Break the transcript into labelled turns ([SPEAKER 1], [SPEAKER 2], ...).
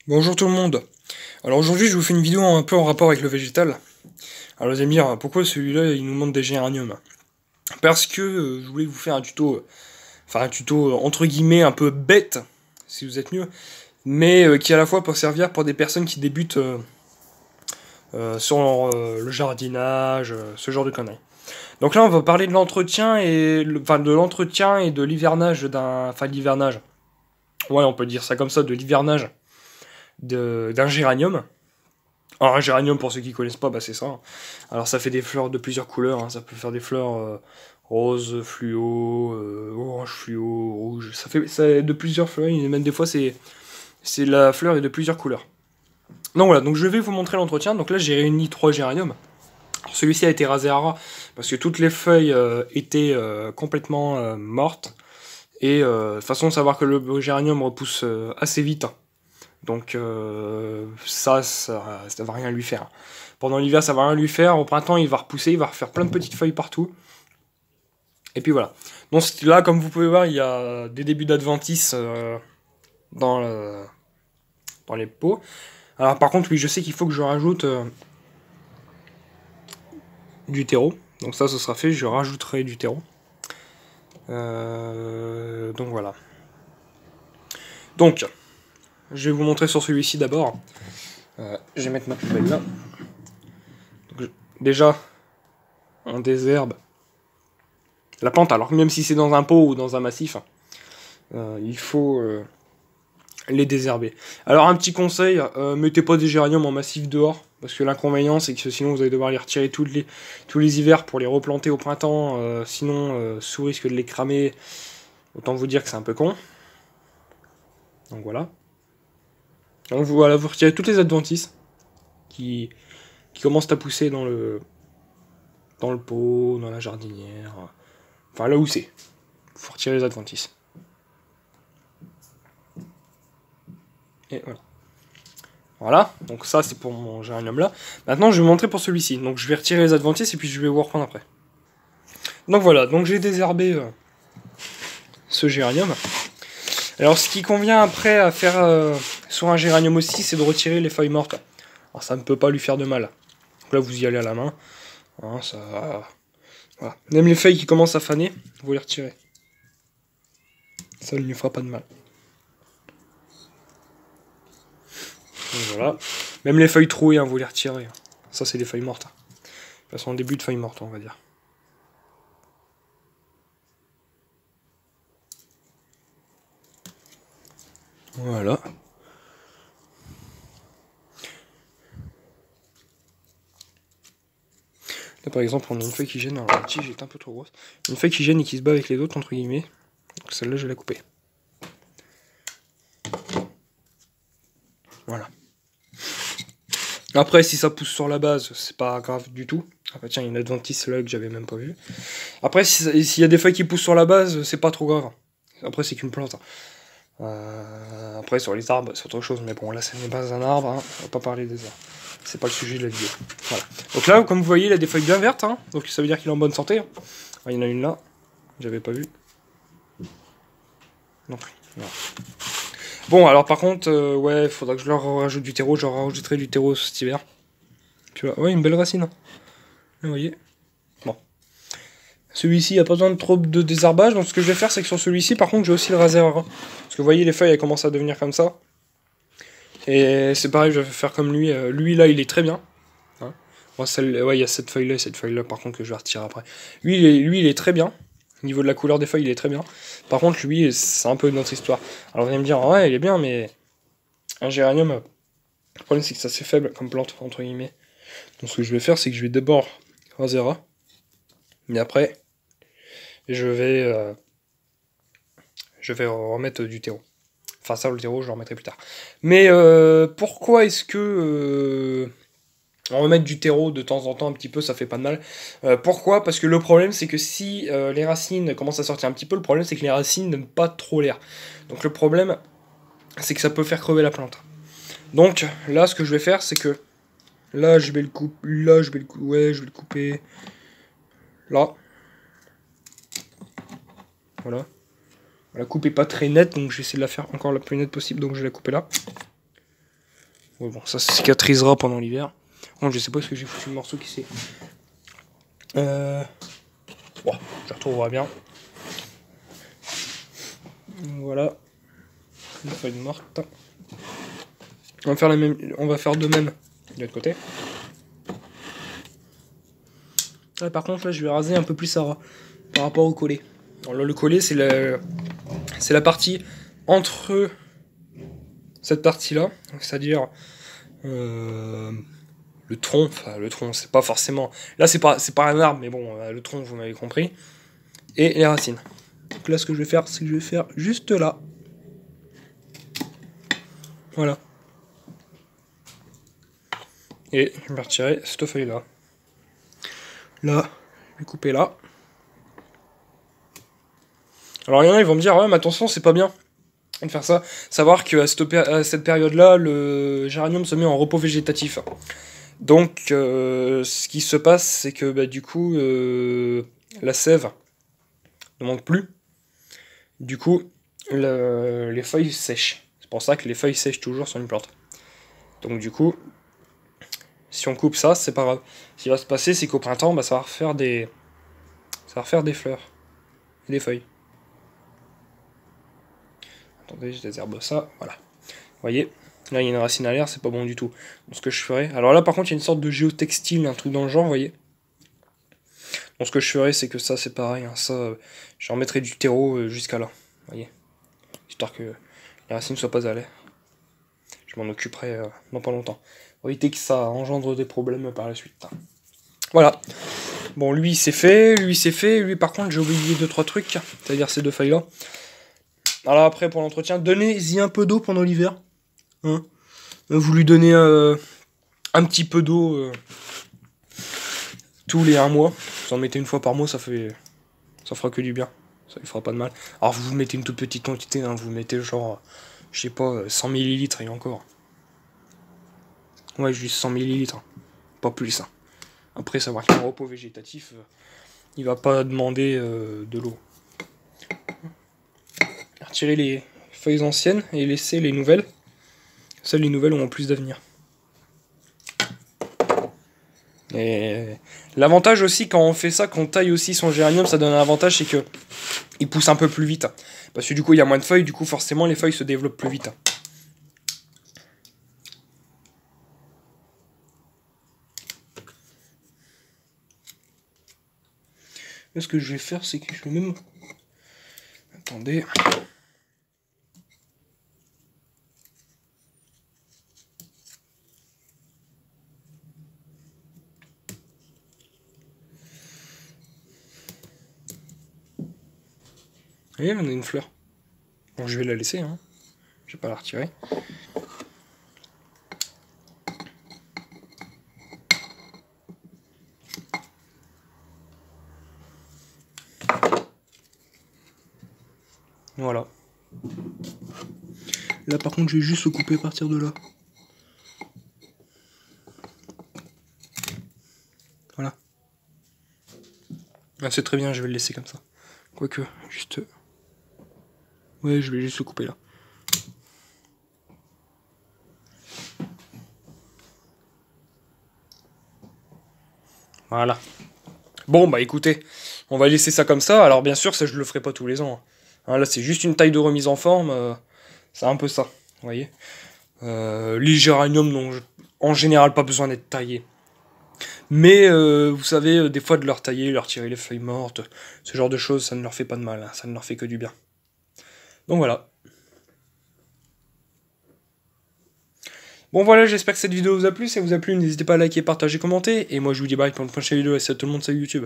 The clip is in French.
[SPEAKER 1] Bonjour tout le monde. Alors aujourd'hui je vous fais une vidéo un peu en rapport avec le végétal. Alors vous allez me dire pourquoi celui-là il nous montre des géraniums. Parce que je voulais vous faire un tuto, enfin un tuto entre guillemets un peu bête, si vous êtes mieux, mais qui à la fois peut servir pour des personnes qui débutent sur le jardinage, ce genre de conneries. Donc là on va parler de l'entretien et de l'hivernage enfin l'hivernage. Ouais, on peut dire ça comme ça, de l'hivernage d'un géranium. Alors un géranium, pour ceux qui connaissent pas, bah c'est ça. Alors ça fait des fleurs de plusieurs couleurs, hein. Ça peut faire des fleurs rose fluo, orange fluo, rouge. Ça de plusieurs fleurs, et même des fois c'est la fleur est de plusieurs couleurs. Donc voilà, donc je vais vous montrer l'entretien. Donc là j'ai réuni 3 géraniums. Celui-ci a été rasé à ras parce que toutes les feuilles étaient complètement mortes. Et façon de savoir que le géranium repousse assez vite. Donc ça va rien lui faire. Pendant l'hiver, ça va rien lui faire. Au printemps, il va repousser, il va refaire plein de petites feuilles partout. Et puis voilà. Donc là, comme vous pouvez voir, il y a des débuts d'adventice dans, dans les pots. Alors par contre, oui, je sais qu'il faut que je rajoute du terreau. Donc ça, ce sera fait, je rajouterai du terreau. Donc voilà. Donc, je vais vous montrer sur celui-ci d'abord. Je vais mettre ma poubelle là. Donc, déjà, on désherbe la plante. Alors même si c'est dans un pot ou dans un massif, il faut les désherber. Alors un petit conseil, mettez pas des géraniums en massif dehors, parce que l'inconvénient c'est que sinon vous allez devoir les retirer tous les hivers pour les replanter au printemps, sinon sous risque de les cramer. Autant vous dire que c'est un peu con. Donc voilà. Donc voilà, vous retirez toutes les adventices qui commencent à pousser dans le pot, dans la jardinière, enfin là où c'est. Il faut retirer les adventices. Et voilà. Voilà, donc ça c'est pour mon géranium là. Maintenant je vais vous montrer pour celui-ci. Donc je vais retirer les adventices et puis je vais vous reprendre après. Donc voilà, donc j'ai désherbé ce géranium. Alors ce qui convient après à faire sur un géranium aussi, c'est de retirer les feuilles mortes. Alors ça ne peut pas lui faire de mal. Donc là vous y allez à la main. Hein, ça... Voilà. Même les feuilles qui commencent à faner, vous les retirez. Ça ne lui fera pas de mal. Donc voilà. Même les feuilles trouées, hein, vous les retirez. Ça, c'est des feuilles mortes. De toute façon, début de feuilles mortes, on va dire. Voilà. Là, par exemple, on a une feuille qui gêne. Alors, la tige est un peu trop grosse. Une feuille qui gêne et qui se bat avec les autres, entre guillemets. Donc, celle-là, je vais la couper. Voilà. Après, si ça pousse sur la base, c'est pas grave du tout. Ah bah tiens, il y a une adventice là que j'avais même pas vu. Après, s'il y a des feuilles qui poussent sur la base, c'est pas trop grave. Après, c'est qu'une plante. Après, sur les arbres, c'est autre chose. Mais bon, là, ce n'est pas un arbre. Hein. On va pas parler des arbres. C'est pas le sujet de la vidéo. Voilà. Donc là, comme vous voyez, il a des feuilles bien vertes. Hein. Donc ça veut dire qu'il est en bonne santé. Ah, il y en a une là. J'avais pas vu. Donc, voilà. Bon, alors par contre, ouais, il faudra que je leur rajoute du terreau. Je leur rajouterai du terreau cet hiver. Tu vois, ouais, une belle racine. Hein. Vous voyez. Bon. Celui-ci, il n'y a pas besoin de trop de désherbage. Donc ce que je vais faire, c'est que sur celui-ci, par contre, je vais aussi le raser à ras. Parce que vous voyez, les feuilles, elles commencent à devenir comme ça. Et c'est pareil, je vais faire comme lui. Lui, là, il est très bien. Hein. Moi, ouais, il y a cette feuille-là et cette feuille-là, par contre, que je vais retirer après. Lui, il est très bien. Au niveau de la couleur des feuilles, il est très bien. Par contre, lui, c'est un peu notre histoire. Alors, vous allez me dire, ouais, il est bien, mais un géranium, le problème, c'est que ça, c'est faible comme plante, entre guillemets. Donc, ce que je vais faire, c'est que je vais d'abord raser ras. Mais après, je vais remettre du terreau. Enfin, ça, le terreau, je le remettrai plus tard. Mais pourquoi est-ce que remettre du terreau de temps en temps un petit peu, ça fait pas de mal. Pourquoi? Parce que le problème, c'est que si les racines commencent à sortir un petit peu, le problème, c'est que les racines n'aiment pas trop l'air. Donc le problème, c'est que ça peut faire crever la plante. Donc là, ce que je vais faire, c'est que là, je vais le couper. Là, je vais le couper. Ouais, je vais le couper. Là. Voilà. La coupe est pas très nette, donc j'essaie de la faire encore la plus nette possible, donc je vais la couper là. Ouais, bon, ça cicatrisera pendant l'hiver. Bon, je sais pas ce que j'ai foutu le morceau qui c'est. Bon, je retrouverai bien. Voilà. Une feuille morte. On va faire on va faire de même de l'autre côté. Là, par contre, là, je vais raser un peu plus Sarah par rapport au collet. Alors là, le collet, c'est la partie entre cette partie-là, c'est-à-dire le tronc. Enfin, le tronc, c'est pas forcément. Là, c'est pas un arbre, mais bon, le tronc, vous m'avez compris. Et les racines. Donc là, ce que je vais faire, c'est que je vais faire juste là. Voilà. Et je vais retirer cette feuille-là. Là, je vais couper là. Alors il y en a, ils vont me dire, ouais, mais attention, c'est pas bien de faire ça. Savoir qu'à cette période-là, le géranium se met en repos végétatif. Donc, ce qui se passe, c'est que bah, du coup, la sève ne manque plus. Du coup, les feuilles sèchent. C'est pour ça que les feuilles sèchent toujours sur une plante. Donc du coup, si on coupe ça, c'est pas grave. Ce qui va se passer, c'est qu'au printemps, bah, ça va refaire des fleurs et des feuilles. Attendez, je désherbe ça, voilà. Vous voyez, là il y a une racine à l'air, c'est pas bon du tout. Donc ce que je ferai... Alors là par contre il y a une sorte de géotextile, un truc dans le genre, vous voyez. Donc ce que je ferai, c'est que ça c'est pareil, hein, ça, je remettrai du terreau jusqu'à là, vous voyez. Histoire que les racines ne soient pas à l'air. Je m'en occuperai dans pas longtemps. Pour éviter que ça engendre des problèmes par la suite. Voilà. Bon, lui c'est fait, lui par contre j'ai oublié 2-3 trucs, c'est-à-dire ces deux feuilles là. Alors après pour l'entretien, donnez-y un peu d'eau pendant l'hiver. Hein, vous lui donnez un petit peu d'eau tous les 1 mois. Vous en mettez une fois par mois, ça fera que du bien. Ça lui fera pas de mal. Alors vous mettez une toute petite quantité, hein, vous mettez genre, je sais pas, 100 ml et encore. Ouais, juste 100 ml, pas plus. Hein. Après, savoir qu'un repos végétatif, il va pas demander de l'eau. Retirer les feuilles anciennes et laisser les nouvelles. Seules les nouvelles auront plus d'avenir. Et l'avantage aussi quand on fait ça, quand on taille aussi son géranium, ça donne un avantage, c'est que il pousse un peu plus vite. Parce que du coup il y a moins de feuilles, du coup forcément les feuilles se développent plus vite. Là, ce que je vais faire, c'est que je vais même... Attendez... Vous voyez, on a une fleur. Bon, je vais la laisser, hein. Je vais pas la retirer. Voilà. Là, par contre, je vais juste le couper à partir de là. Voilà. Ah, c'est très bien, je vais le laisser comme ça. Quoique, juste... Ouais, je vais juste le couper là. Voilà. Bon, bah écoutez, on va laisser ça comme ça. Alors bien sûr, ça je le ferai pas tous les ans. Hein, là, c'est juste une taille de remise en forme. C'est un peu ça, vous voyez. Les géraniums n'ont en général pas besoin d'être taillés. Mais vous savez, des fois de leur tailler, leur tirer les feuilles mortes, ce genre de choses, ça ne leur fait pas de mal. Hein, ça ne leur fait que du bien. Donc voilà. Bon voilà, j'espère que cette vidéo vous a plu. Si elle vous a plu, n'hésitez pas à liker, partager, commenter. Et moi je vous dis bye pour une prochaine vidéo. Et c'est à tout le monde, salut YouTube.